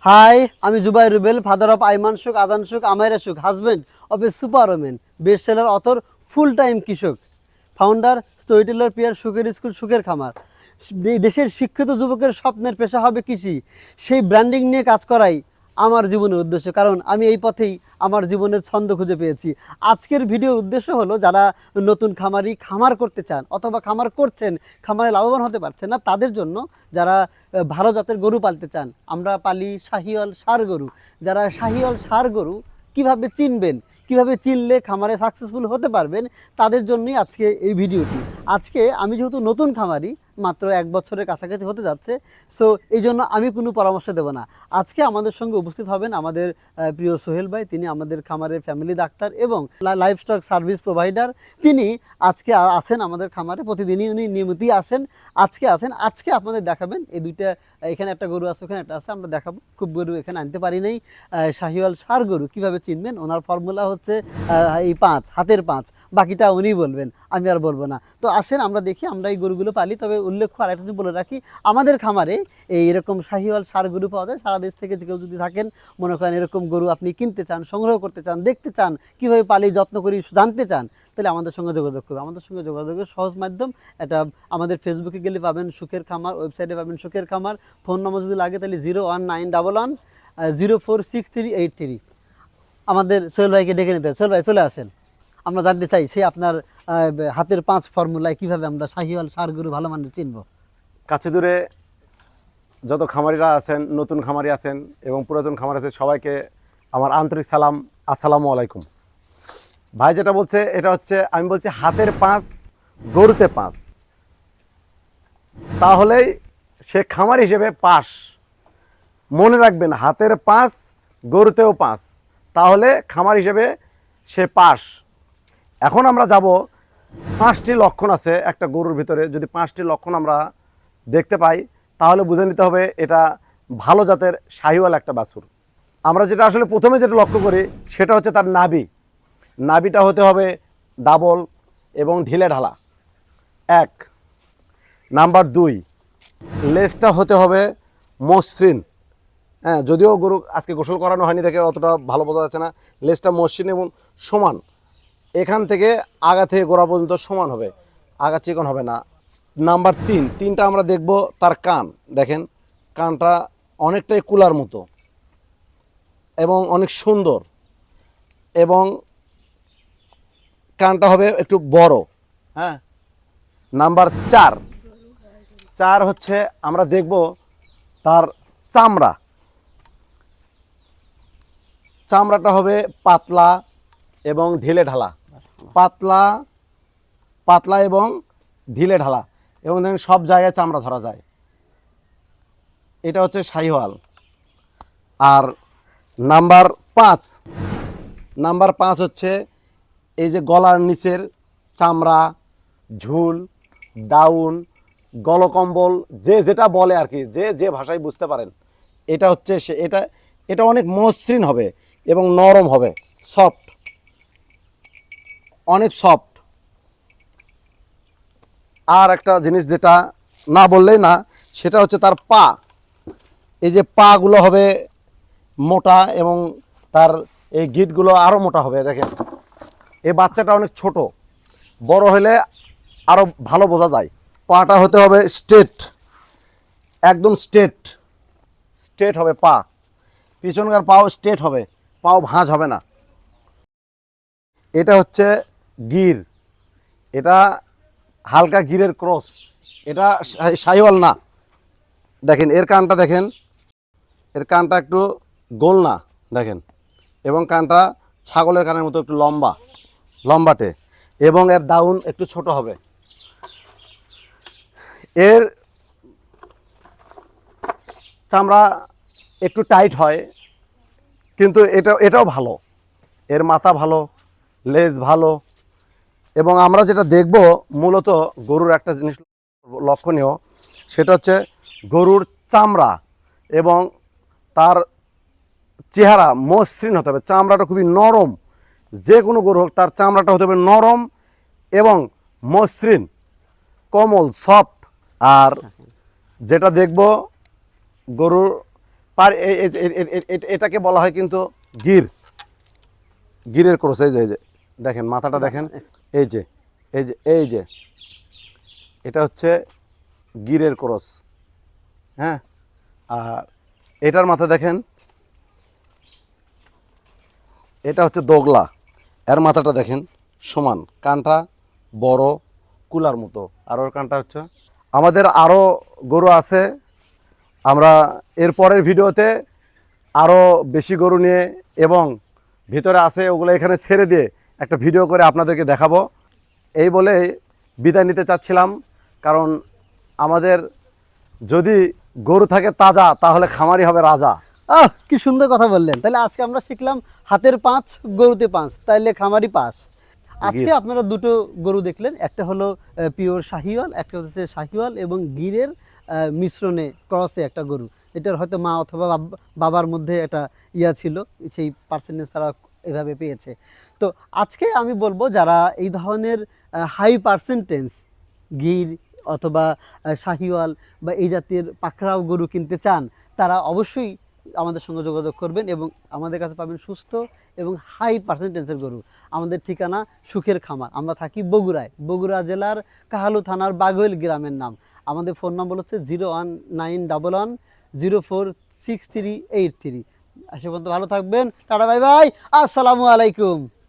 High, আমি জুবাই Rubel, father of Ayman সুখ, আজান সুখ, আমাইরা সুখ, husband of A super women, best seller author, full time কৃষক, ফাউন্ডার স্টোরি টেলার পিয়ার সুখের স্কুল, সুখের খামার। দেশের শিক্ষিত যুবকের স্বপ্নের পেশা হবে কৃষি। সেই ব্র্যান্ডিং নিয়ে কাজ করাই আমার জীবনের উদ্দেশ্য, কারণ আমি এই পথেই আমার জীবনের ছন্দ খুঁজে পেয়েছি। আজকের ভিডিওর উদ্দেশ্য হলো, যারা নতুন খামারি খামার করতে চান অথবা খামার করছেন, খামারে লাভবান হতে পারছেন না, তাদের জন্য। যারা ভালো জাতের গরু পালতে চান, আমরা পালি শাহিওয়াল ষাঁড় গরু। যারা শাহিওয়াল ষাঁড় গরু কীভাবে চিনবেন, কিভাবে চিনলে খামারে সাকসেসফুল হতে পারবেন, তাদের জন্যই আজকে এই ভিডিওটি। আজকে আমি যেহেতু নতুন খামারি, মাত্র 1 বছরের কাছাকাছি হতে যাচ্ছে, সো এই জন্য আমি কোনো পরামর্শ দেব না। আজকে আমাদের সঙ্গে উপস্থিত হবেন আমাদের প্রিয় সোহেল ভাই। তিনি আমাদের খামারের ফ্যামিলি ডাক্তার এবং লাইভস্টক সার্ভিস প্রোভাইডার। তিনি আজকে আসেন আমাদের খামারে, প্রতিদিনই উনি নিয়মিতই আসেন। আজকে আপনাদের দেখাবেন এই দুইটা। এখানে একটা গরু আছে, ওখানে একটা আছে, আমরা দেখাবো। খুব গরু এখানে আনতে পারি নাই। শাহিওয়াল ষাঁড় গরু কীভাবে চিনবেন, ওনার ফর্মুলা হচ্ছে এই 5 হাতের 5, বাকিটা উনি বলবেন, আমি আর বলবো না। তো আসেন আমরা দেখি, আমরা এই গরুগুলো পালি। তবে উল্লেখ্য আরেকটা যদি বলে রাখি, আমাদের খামারে এরকম শাহিওয়াল ষাঁড় গরু পাওয়া যায় সারা দেশ থেকে। কেউ যদি থাকেন, মনে করেন এরকম গরু আপনি কিনতে চান, সংগ্রহ করতে চান, দেখতে চান, কীভাবে পালি, যত্ন করি জানতে চান, তাহলে আমাদের সঙ্গে যোগাযোগ করবে। আমাদের সঙ্গে যোগাযোগের সহজ মাধ্যম এটা, আমাদের ফেসবুকে গেলে পাবেন সুখের খামার, ওয়েবসাইটে পাবেন সুখের খামার। ফোন নম্বর যদি লাগে তাহলে 01911 046383। আমাদের সোহেল ভাইকে ডেকে নিতে। সোহেল ভাই চলে আসেন, আমরা জানতে চাই সে আপনার হাতের 5 ফর্মুলায় কীভাবে আমরা শাহিওয়াল ষাঁড় গরু ভালো মানের চিনব। কাছে দূরে যত খামারিরা আছেন, নতুন খামারি আছেন এবং পুরাতন খামারি আছে, সবাইকে আমার আন্তরিক সালাম, আসসালামু আলাইকুম। ভাই যেটা বলছে এটা হচ্ছে, আমি বলছি হাতের 5 গরুতে 5, তাহলেই সে খামার হিসেবে পাস। মনে রাখবেন, হাতের 5 গরুতেও 5, তাহলে খামার হিসেবে সে পাস। এখন আমরা যাব, 5টি লক্ষণ আছে একটা গরুর ভিতরে। যদি 5টি লক্ষণ আমরা দেখতে পাই, তাহলে বুঝে নিতে হবে এটা ভালো জাতের শাহিওয়াল একটা বাছুর। আমরা যেটা আসলে প্রথমে যেটা লক্ষ্য করি, সেটা হচ্ছে তার নাভিটা হতে হবে ডাবল এবং ঢিলে ঢালা, 1 নাম্বার। 2, লেজটা হতে হবে মসৃণ। হ্যাঁ, যদিও গরু আজকে গোসল করানো হয়নি দেখে অতটা ভালো বোঝা যাচ্ছে না। লেজটা মসৃণ এবং সমান, এখান থেকে আগা থেকে গোড়া পর্যন্ত সমান হবে, আগা চিকন হবে না। নাম্বার 3টা আমরা দেখব তার কান। দেখেন, কানটা অনেকটাই কুলার মতো এবং অনেক সুন্দর, এবং কানটা হবে একটু বড়। হ্যাঁ। নাম্বার 4 হচ্ছে আমরা দেখব তার চামড়াটা হবে পাতলা এবং ঢিলে ঢালা, পাতলা এবং ঢিলে ঢালা, এবং দেখেন সব জায়গায় চামড়া ধরা যায়। এটা হচ্ছে শাহিওয়াল। আর নাম্বার 5 হচ্ছে এই যে গলার নিচের চামড়া, ঝুল, দাউন, গলকম্বল, যে যেটা বলে আর কি, যে ভাষায় বুঝতে পারেন, এটা হচ্ছে সে। এটা অনেক মসৃণ হবে এবং নরম হবে, সফট, অনেক সফট। আর একটা জিনিস যেটা না বললেই না, সেটা হচ্ছে তার পা। এই যে পাগুলো হবে মোটা এবং তার এই গিটগুলো আরও মোটা হবে। দেখেন, এই বাচ্চাটা অনেক ছোট, বড় হলে আরও ভালো বোঝা যায়। পাটা হতে হবে স্ট্রেট, একদম স্ট্রেট হবে পা। পিছনকার পাও স্ট্রেট হবে, পাও ভাঁজ হবে না। এটা হচ্ছে গির, এটা হালকা গিরের ক্রস, এটা শাহিওয়াল না। দেখেন এর কানটা, দেখেন এর কানটা একটু গোল না, দেখেন, এবং কানটা ছাগলের কানের মতো একটু লম্বাটে, এবং এর দাউন একটু ছোট হবে। এর চামড়া একটু টাইট হয়, কিন্তু এটাও ভালো। এর মাথা ভালো, লেজ ভালো। এবং আমরা যেটা দেখব, মূলত গরুর একটা জিনিস লক্ষণীয়, সেটা হচ্ছে গরুর চামড়া এবং তার চেহারা মসৃণ হতে হবে। চামড়াটা খুবই নরম, যে কোনো গরু হোক তার চামড়াটা হতে হবে নরম এবং মসৃণ, কোমল, সফট। আর যেটা দেখব, গরুর এটাকে বলা হয় কিন্তু গিরের ক্রস। এই যে দেখেন মাথাটা দেখেন, এই যে এটা হচ্ছে গিরের ক্রস। হ্যাঁ, আর এটার মাথা দেখেন, এটা হচ্ছে দোগলা। এর মাথাটা দেখেন সমান, কানটা বড় কুলার মতো, আর ওর কানটা হচ্ছে। আমাদের আরও গরু আছে, আমরা এর পরের ভিডিওতে আরও বেশি গরু নিয়ে এবং ভিতরে আছে ওগুলো এখানে ছেড়ে দিয়ে একটা ভিডিও করে আপনাদেরকে দেখাবো। এই বলে বিদায় নিতে চাচ্ছিলাম, কারণ আমাদের যদি গরু থাকে তাজা তাহলে খামারি হবে রাজা। কি সুন্দর কথা বললেন। তাহলে আজকে আমরা শিখলাম হাতের 5 গরুতে 5, তাইলে খামারি পাস। আজকে গির। আপনারা দুটো গরু দেখলেন, একটা হলো পিওর শাহিওয়াল, একটা হচ্ছে শাহিওয়াল এবং গিরের মিশ্রণে ক্রসে একটা গরু। এটার হয়তো মা অথবা বাবার মধ্যে একটা ইয়া ছিল, সেই পার্সেন্টেজ তারা এভাবে পেয়েছে। তো আজকে আমি বলবো যারা এই ধরনের হাই পার্সেন্টেজ গির অথবা শাহিওয়াল বা এই জাতীয় পাকড়াও গরু কিনতে চান, তারা অবশ্যই আমাদের সঙ্গে যোগাযোগ করবেন এবং আমাদের কাছে পাবেন সুস্থ এবং হাই পার্সেন্টেজের গরু। আমাদের ঠিকানা সুখের খামার, আমরা থাকি বগুড়ায়, বগুড়া জেলার কাহালু থানার বাঘৈল গ্রামের নাম। আমাদের ফোন নম্বর হচ্ছে 01911046383। সে পর্যন্ত ভালো থাকবেন, টাটা বাই বাই, আসসালামু আলাইকুম।